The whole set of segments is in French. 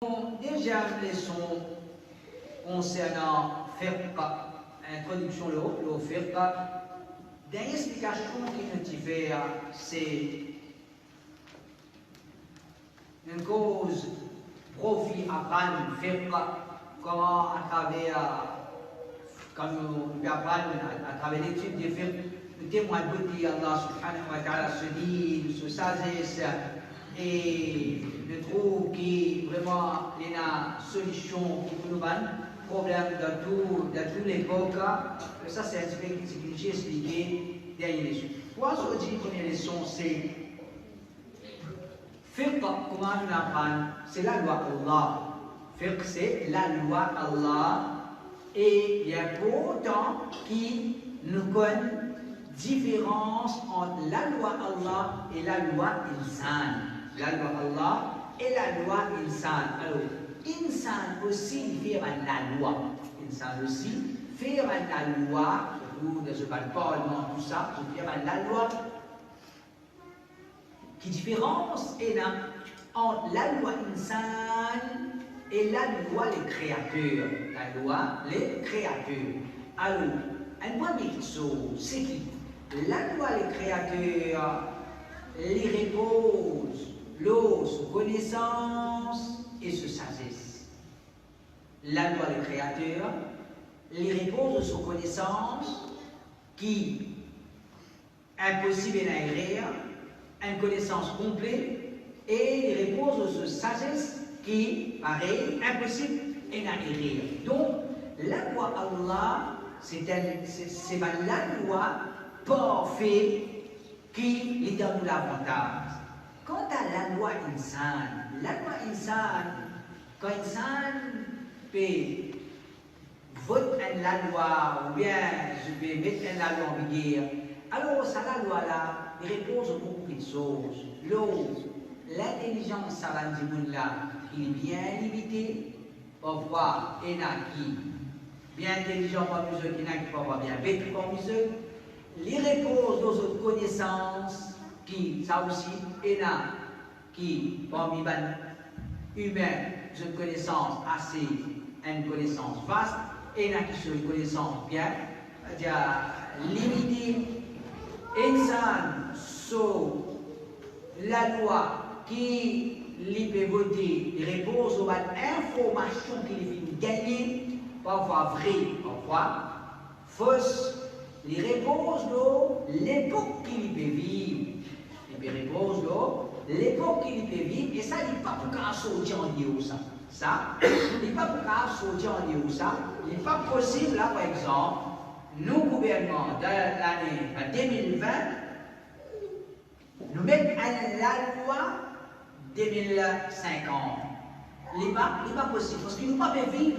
Deuxième leçon concernant firqa, introduction au firqa. Dernière explication qui nous fait, c'est une cause profit à prendre firqa, comment à travers, comme nous apprenons à travers l'étude des firqa, nous témoignons de Allah subhanahu wa ta'ala se dit, se sagesse et je trouve qu'il vraiment il y a une solution pour nous problème dans toute l'époque. Ça, c'est ce que j'ai expliqué dernière leçon. Pour aujourd'hui, première leçon, c'est fiqh, comment nous apprendre, c'est la loi Allah. Fiqh, c'est la loi Allah. Et il y a pourtant qui nous connaissent différence entre la loi Allah et la loi insan. La loi Allah et la loi insan. Alors, insan aussi fait la loi. Insan aussi fait la loi, surtout dans ce parlement, tout ça, fait la loi. Qui différence est là entre la loi insan et la loi les créateurs. La loi les créateurs. Alors, une première chose, c'est que la loi les créateurs les repose l'eau sous connaissance et sous sagesse. La loi des créateurs les repose sous connaissance qui est impossible à écrire, une connaissance complète, et les repose sous sagesse qui, pareil, impossible à écrire. Donc, la loi Allah, c'est la loi parfaite qui lui donne l'avantage. Quant à la loi insan, quand insan peut voter la loi, ou bien je vais mettre la loi en vigueur, alors ça, la loi là, il repose beaucoup de choses. L'intelligence, ça va dire là, il est bien limité. Parfois, il y en a qui bien intelligent comme nous, il y en a qui parfois bien bête comme nous. Les repose dans notre connaissance, qui, ça aussi, il y en a qui, parmi les humains, ont une connaissance assez, une connaissance vaste, et il y en a qui ont une connaissance bien, limitée. Insan, sur la loi qui lui peut voter, il repose sur l'information qu'il vient gagner, parfois vraie, parfois fausse. Il repose dans l'époque qu'il peut vivre. Il repose dans l'époque qu'il peut vivre. Et ça, il n'est pas pour qu'un sortir en Dieu ça. Ça, il n'est pas pour qu'un sortir en Dieu ça. Il n'est pas possible, là, par exemple, nos gouvernements de l'année 2020, nous mettent la loi 2050. Il n'est pas possible. Parce qu'il ne peut pas vivre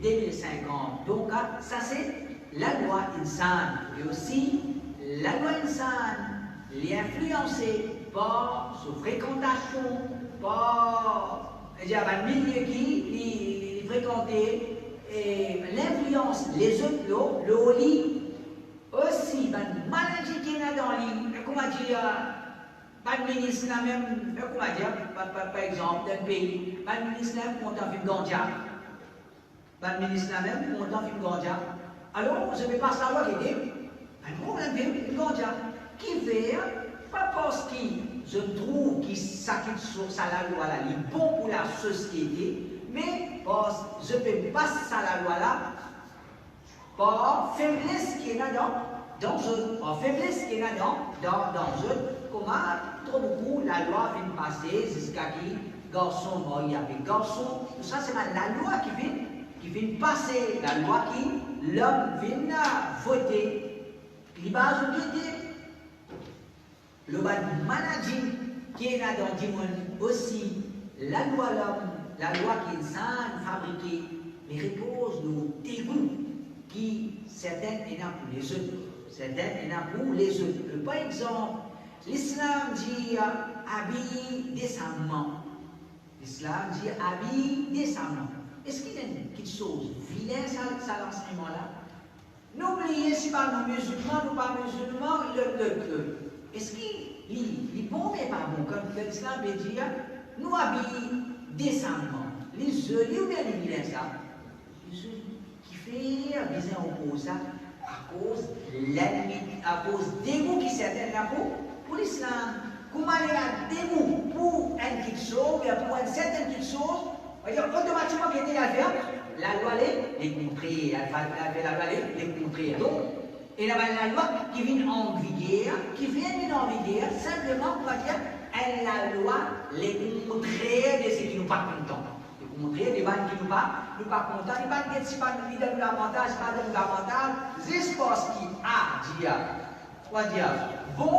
2050. Donc, ça, c'est la loi insan, et aussi la loi insan est influencée par sa fréquentation, par un milieu qui fréquentait, et l'influence, les autres, le lit, aussi, une maladie qui est dans le lit, comment dire, pas de ministre même, comment dire, par exemple, d'un pays, pas de ministre même, on a vu Gandja, pas de ministre même, on a vu Gandja. Alors, je ne vais pas savoir qu'il y a un problème de Gandja qui fait, pas parce que je trouve qu'il s'acquitte sur ça la loi là, il est bon pour la société, mais parce que je ne peux pas ça la loi là, par faiblesse qui est là dans eux, par faiblesse qui est là dans eux, comment trop beaucoup la loi vient passer jusqu'à qui garçon mort avec garçon, tout ça c'est la loi qui vient passer, la loi qui l'homme vient voter, il va ajouter le maladie qui est là dans le monde aussi, la loi l'homme, la loi qui est saine, fabriquée, mais repose nos dégoûts qui certaines est là pour les autres, certaines est là pour les autres. Par exemple, l'islam dit habille décemment. L'islam dit habille décemment. Est-ce qu'il y a une petite chose vilaine, ça l'enseignement-là? N'oubliez si pas nous musulmans, nous pas musulmans, est-ce qu'il est bon mais pas bon? Comme l'islam veut dire, nous habillons décemment. les œufs, ou bien les vilains, ça. Les œufs qui fait bien opposer ça à cause de l'ennemi, à cause des goûts qui s'éteignent là pour l'islam. Comment il y a des goûts pour une petite chose, bien pour une certaine petite chose, on va dire automatiquement qu'il était à faire, la loi les contrer, la loi les contrer. Donc, il y a la loi qui vient en vigueur, simplement pour dire la loi les contrer de ce qui nous pas content. Les contrer des banques qui nous pas content, les banques qui ne donnent l'avantage, pas de l'avantage, c'est parce qu'il a dit, on va dire, bon,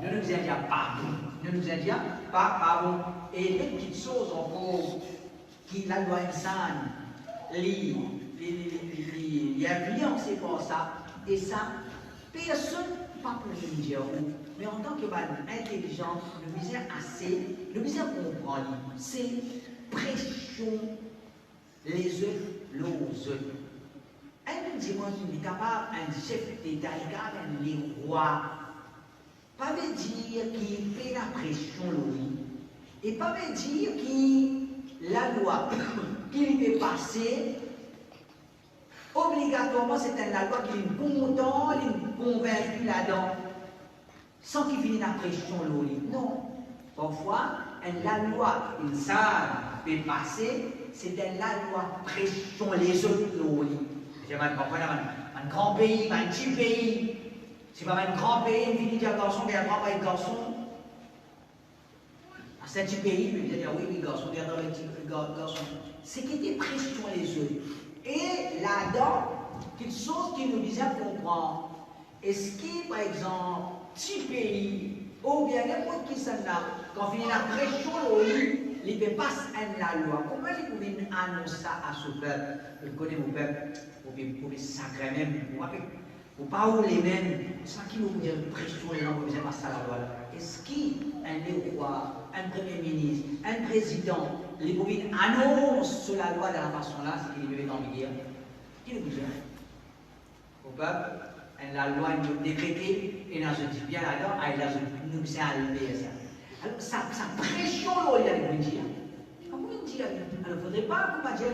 ne nous aide pas bon, ne nous aide pas bon. Et les petites choses encore qui la loi insane, les influencées par ça, et ça, personne pas pour nous dire où, mais en tant que intelligent, nous disons assez, nous disons comprendre, c'est pression les œufs, l'os. Un dimanche, il est capable, un chef d'État, il est capable, les rois, pas veut dire qu'il fait la pression, lui, et pas veut dire que la loi qu'il fait passer, obligatoirement, c'est la loi qui est content, qui est convaincu là-dedans, sans qu'il finisse la pression, lui. Non. Parfois, la loi, une salle, peut passer, c'est la loi pression les autres, lui. C'est un grand pays, un petit pays. C'est pas un grand pays, il finit de dire garçon, il y a un grand pays garçon. C'est un petit pays, il va dire oui, garçon, il y a un petit garçon. C'est qu'il y a des pressions les autres. Et là-dedans, quelque chose qui nous disait comprendre. Est-ce que, par exemple, petit pays, ou bien n'importe qui s'en a, quand il y a la pression, il ne passe la loi. Comment il pouvait annoncer ça à ce peuple? Vous connaissez mon peuple, vous pouvez sacrer même, vous pas les mêmes, c'est ça qui nous dit pression les gens, vous ne passer la loi. Est-ce qu'un roi, un premier ministre, un président, les pouvaient annoncer sur la loi de la façon-là, c'est qu'il devait en vigueur? Qui nous dit? Au peuple, la loi est décrétée, et dans ce dit bien là-dedans, nous sommes allés ça. Alors, ça pression, il y a des dire. Comment il dit? Alors, il ne faudrait pas, comment dire,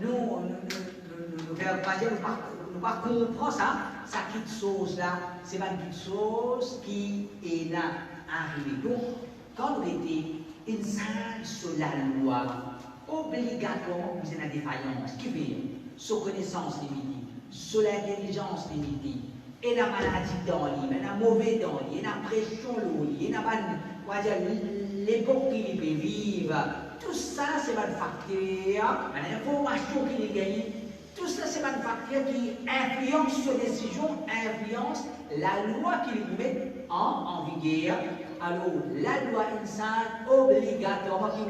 nous faire pas comprendre ça, ça petite chose là, c'est pas une petite chose qui est là arrivée. Donc, quand on était une salle sur la loi, obligatoirement, vous avez la défaillance, qui veut dire, sur connaissance limitée, sur l'intelligence limitée, et la maladie dans l'île, la mauvaise dans l'île, la pression dans l'île, l'époque qu'il peut vivre, tout ça, c'est un facteur, l'information qu'il gagne. Tout cela, c'est un facteur qui influence sur les décisions, influence la loi qu'il met en vigueur. Alors, la loi insane, obligatoirement, qui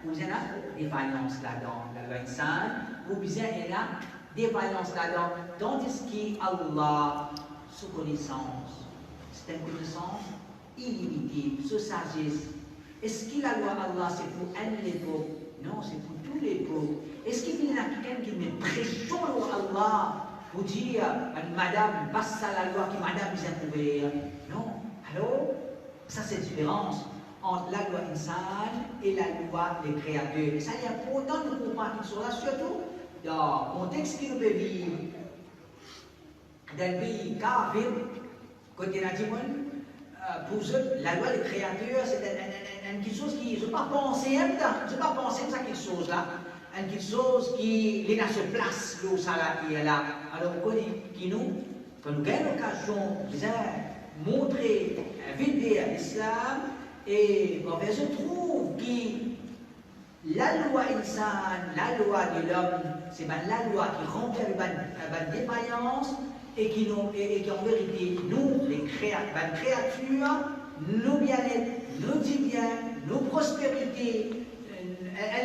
vous a défaillance là-dedans. La loi insane, vous avez la défaillance là-dedans. Tandis qu'Allah, sous connaissance, c'est une connaissance illimitée, sous sagesse. Est-ce que la loi Allah, c'est pour un époque? Non, c'est pour tous les peuples. Est-ce qu'il y a quelqu'un qui met pression à Allah pour dire madame, passe à la loi qui madame vous a trouvé? Non. Alors, ça c'est la différence entre la loi insane et la loi des créateurs. Et ça, il y a important de comprendre qu'ils sont là, surtout dans le contexte qui nous peut vivre dans le pays kafir, côté national. Pour eux, la loi des créateurs, c'est quelque chose qui ne pas penser, pas penser à quelque chose là, quelque chose qui est dans cette place où ça est là. Alors, quand nous avons l'occasion de montrer, vider l'islam, et quand je trouve que la loi insane, la loi de l'homme, c'est la loi qui remplit une défaillance, et qui en vérité, nous, les créatures, nos bien-être, nos bien, nos prospérités,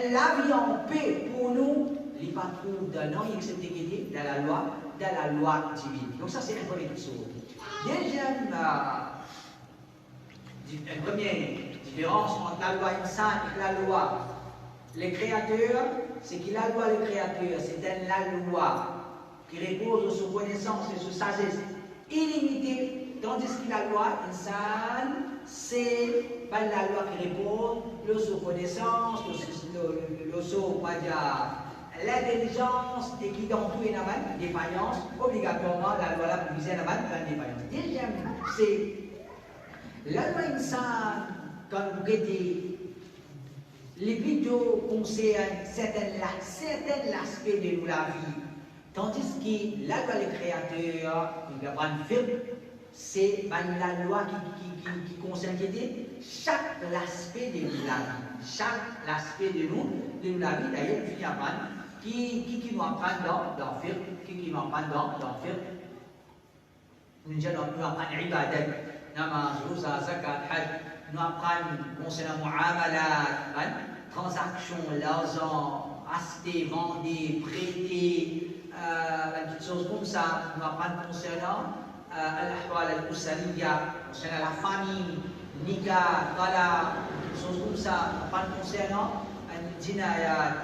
la vie en paix pour nous, les patrons d'un nom, excepté dans la loi divine. Donc ça, c'est une première chose. Deuxième, une première différence entre la loi insane et la loi les créateurs, c'est que la loi des créateurs, c'est la loi qui repose sur connaissance et sur sagesse illimitée, tandis que la loi insane, c'est pas la loi qui répond, le connaissance, l'intelligence et qui dans tout est une défaillance, obligatoirement la loi là pour viser une défaillance. Deuxième, c'est la loi insane, quand vous regardez, les plutôt concernent certains aspects de la vie, tandis que la loi des créateurs, qui va prendre film, c'est la loi qui concerne chaque aspect de la vie. Chaque aspect de la vie, d'ailleurs, il finit à prendre, qui nous apprend dans le film, qui nous apprend dans le film. Nous apprendre ibadat, namaz, rosa, zakat, hajj, nous apprendre concernant mu'amalat, transactions, l'argent, acheter, vendre, prêter, toutes choses comme ça, nous apprendre concernant al-ahwal al-usaliya, concernant la famille, nikah, talaq, toutes choses comme ça, nous apprendre concernant al-jinayat,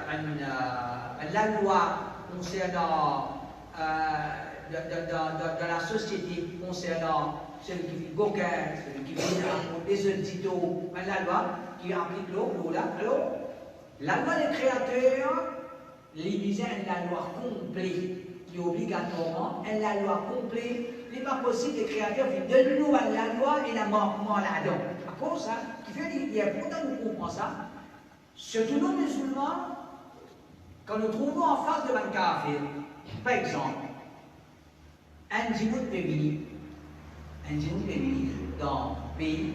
la loi, concernant dans la société, concernant celui qui fait coquin, celui qui fait les auditeurs, la loi qui applique l'eau là. Alors, la loi des créateurs, l'église est la loi complète, qui est obligatoirement, est la loi complète. Il n'est pas possible que les créateurs viennent de nous à la loi et la manquement là-dedans. À cause ça, qui fait qu'il est important de comprendre ça. Surtout nos musulmans, quand nous trouvons en face de un kafir, par exemple, un djihad féminin, dans le pays,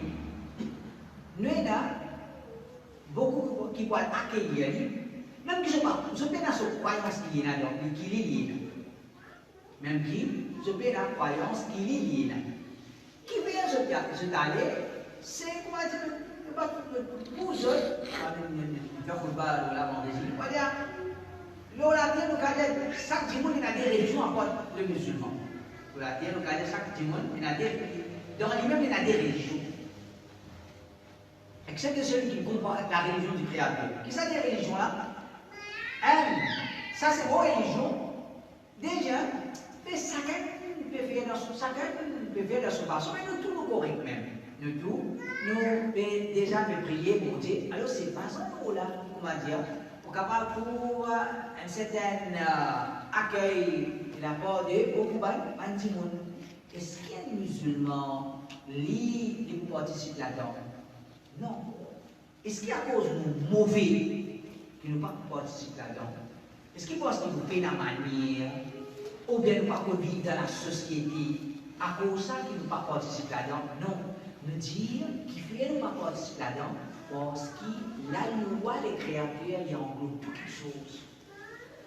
nous avons beaucoup qui peuvent accueillir, même qui ne sont pas dans croyance qui est là, qui est liée. Même qui se fait la croyance qui est liée. Qui vient se d'aller, c'est comment dire, pour eux, faire football ou la vendésie, on va dire, l'Olatie, nous avons chaque dimanche, il y a des régions à part le musulman. L'Olatie, nous avons chaque dimanche, il y a des dans lui-même, il y a des régions. Excepté celui qui comprend la religion du Créateur. Qui sont des religions-là? Ça c'est vos religions. Déjà, mais chacun peut faire dans son façon, mais nous tous nous corrects même. Nous tous, nous déjà prier pour Dieu. Alors c'est pas ça nous là, comment dire, pour capable pour un certain accueil de la part de beaucoup de monde. Est-ce qu'il y a des musulmans qui participent là-dedans? Non. Est-ce qu'il y a cause de mauvais qui ne participent là-dedans? Est-ce qu'il pense qu'ils nous fait la manière ou bien nous pas vivre dans la société à cause de ça qu'ils ne participent là-dedans? Non. Nous dire qu'il fait ne pas participer là-dedans parce que la loi des créateurs y englobe toutes les choses.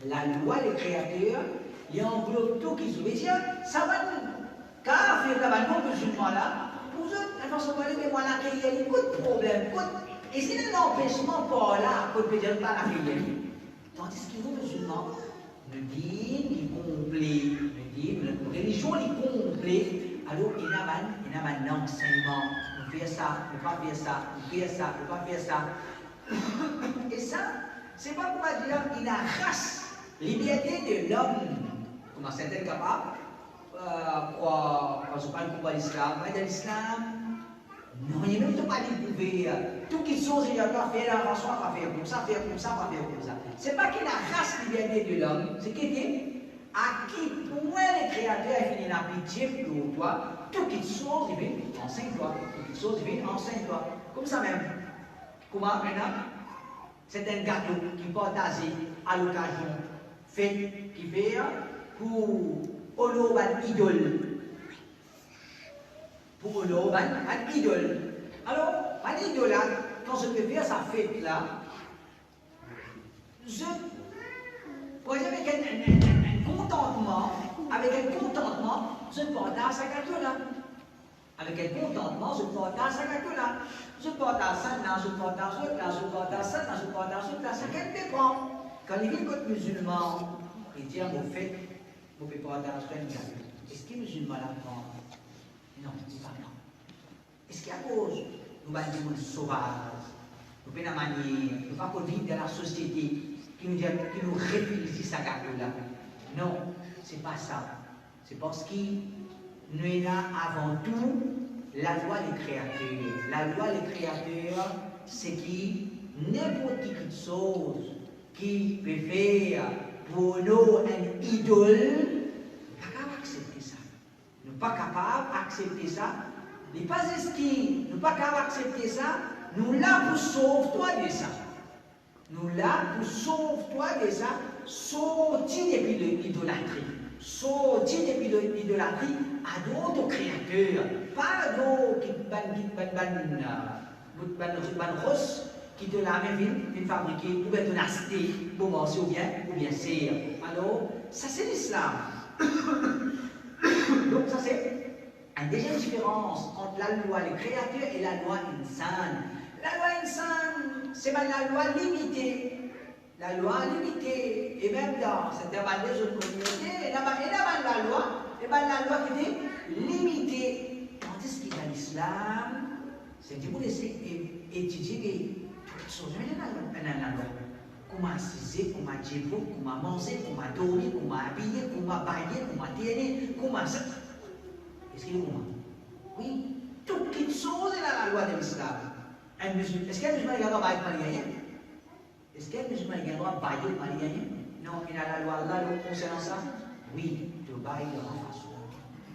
La loi des créateurs y englobe toutes les choses. Ça va nous. Car faire le musulman là, pour eux, la façon de parler, mais voilà, il y a beaucoup de problèmes. Et c'est un empêchement par là, pour ne pas la payer. Tandis que les musulmans nous disent qu'ils complètent, nous disent que la religion est complète, alors il y a un enseignement. Nous faisons ça, nous ne pas faire ça, nous faisons ça, nous ne pas faire ça. Et ça, c'est pas pour dire qu'il y a une race, liberté de l'homme, comment c'est capable. Quand je parle de l'islam, dans l'islam, non, il n'y a même pas d'éprouver. Tout qui sont, il y a pas fait la façon, pas faire comme ça, faire comme ça, pas faire comme ça. Ce n'est pas qu'il y a la race liberté de l'homme, c'est qu'il dit à qui, pour moi, les créateurs ont fini la pitié pour toi, tout qui sont, il vient, enseigne-toi. Tout qui sont, il vient, enseigne-toi. Comme ça même. Comment maintenant? C'est un gâteau qui partage à l'occasion, fait, qui fait pour. Olo un idole. Pour Olo un idole. Alors, un idole, quand je peux faire sa fête là, avec un contentement, je partage sa gâteau là. Avec un contentement, je partage sa gâteau là. Je partage ça là, je partage ça là, je partage ça là, je partage ça là. Ça qu'elle dépend. Quand il vient contre musulman, il dit à mon fait, vous ne pouvez pas avoir un gâteau. Est-ce que les musulmans l'apprennent? Non, c'est pas non. Est-ce qu'à cause, nous avons des gens sauvages, nous avons une manière, nous ne pas vivre dans la société qui nous réfléchit sa gâteau là? Non, c'est pas ça. C'est parce que nous avons avant tout la loi des créateurs. La loi des créateurs, c'est qui n'importe quelle chose qui peut faire pour nous une idole, pas capable d'accepter ça. Nous ne sommes pas capables d'accepter ça. Les pas qui nous ne sommes pas capables d'accepter ça. Nous là pour sauver toi de ça. Nous là pour sauver toi de ça. Sortir depuis l'idolâtrie. Sortir depuis l'idolâtrie à d'autres créateurs. Pas à d'autres qui qui de la même ville, fabriquer, ou bien de l'acheter, pour manger ou bien serre. Alors, ça c'est l'islam. Donc ça c'est une deuxième différence entre la loi des créateurs et la loi insane. La loi insane, c'est la loi limitée. La loi limitée, et même dans certaines autres communautés, la loi qui est limitée. Tandis qu'il y a l'islam, c'est que vous laissez étudier toutes choses. La loi. Comment assiser, comment djebo, comment manger, comment dormir, comment habiller, comment bailler, comment tenir, comment ça. Est-ce qu'il est comment? Oui, toutes les choses sont dans la loi de l'islam. Est-ce qu'un musulman a le droit de bailler? Est-ce qu'un musulman a le droit de bailler? Non, il a la loi là concernant ça. Oui, de bailler de la façon.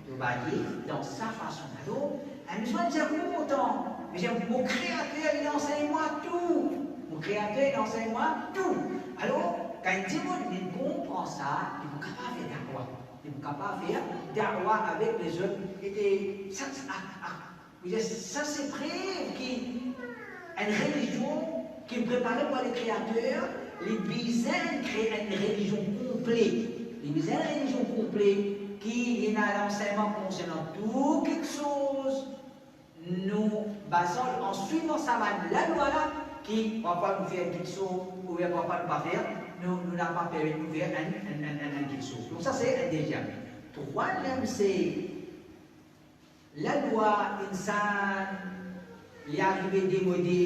De bailler dans sa façon. Alors, un musulman dit autant. Mais mon créateur, il enseigne-moi tout. Mon créateur, il enseigne-moi tout. Alors, quand il comprend ça, il est capable de faire da'wah. Il est capable de faire da'wah avec les autres. Et ça c'est preuve qu'une religion qui est préparée par les créateurs, les Byzantins créent une religion complète. Les Byzantins, une religion complète qui est à l'enseignement concernant toute quelque chose. Nous basons en suivant ça, la loi là, qui ne va pas nous faire quelque chose, ou ne va pas nous pas faire, nous n'a pas permis de nous faire un quelque chose. Donc ça c'est un deuxième. Troisième, c'est la loi insane, il est arrivé démodé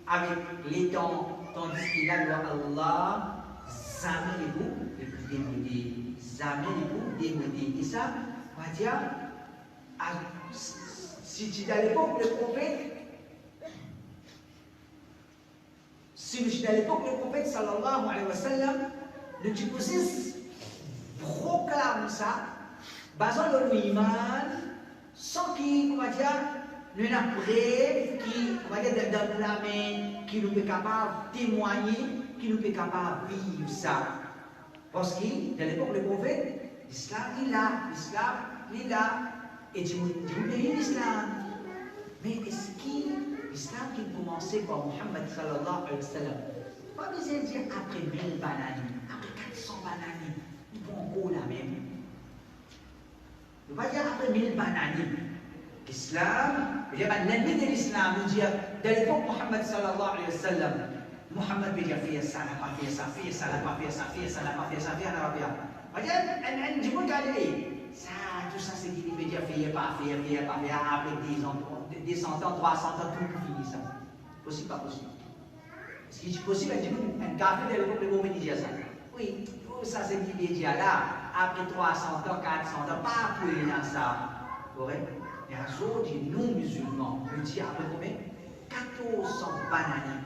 avec les temps, tandis que la loi Allah, jamais les bouts démodés, jamais les bouts démodés. Et ça, on va dire, si tu es à l'époque le prophète, le prophète sallallahu alayhi wa sallam, le Tchiposis proclame ça, basant le iman, sans qu'il, on va dire, nous avons preuve qui, on va dire, dans la main, qui nous est capable de témoigner, qui nous est capable de vivre ça. Parce que, dans l'époque le prophète, l'islam, il est là, et Dieu l'islam. Mais est-ce que l'islam qui commençait par Muhammad sallallahu alayhi wa sallam, pas besoin de dire après 1000 bananes, après 400 bananes, nous pouvons encore la même. On va dire après 1000 bananes. L'islam, l'ennemi de l'islam, nous dit, de l'époque Muhammad sallallahu alayhi wa sallam, Muhammad veut dire faire ça, n'a pas fait ça, faire ça, n'a pas fait ça, faire ça, n'a pas fait ça, faire, n'a pas fait ça. On va dire, un djibou galilée. Ça, tout ça, c'est qu'il veut dire faire, pas faire, après 10 ans, 200 ans, 300 ans, tout fini ça. Possible, pas possible. Est-ce qu'il est possible un café de l'époque de Mohamed dire ça? Oui, ça c'est qu'il veut dire là, après 300 ans, 400 ans, pas pour dans ça. Correct? Et un jour, dit non musulmans, nous dit après combien? 1400 bananes.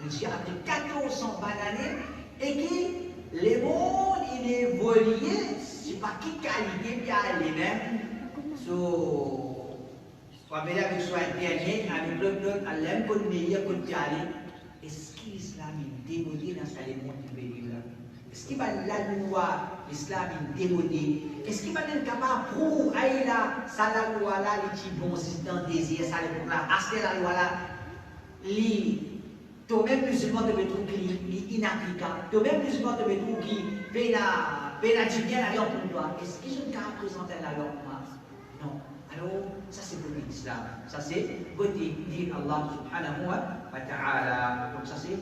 Nous dit après 1400 bananes, et qui, les mondes, il évoluait, c'est pas qui qualité, bien les mêmes. So, on va dire avec soi Internet, avec l'autre, à l'aime qu'on meilleur qu'on t'allait. Est-ce que l'islam est démodé dans ce monde qui veut vivre là? Est-ce qu'il va la loi, l'islam est démodé? Est-ce qu'il va être capable de prouver là, ça la loi là, les petits bons, c'est un désir, ça les là, acheter la loi là, toi-même musulman te trouves qui inapplicable, toi-même musulman te trouves qui peine à dire la loi pour toi. Est-ce qu'ils ont qu'à présenter la loi pour moi? Non. Alors, ça c'est pour l'islam. Ça c'est côté dit Allah subhanahu wa ta'ala. Donc ça c'est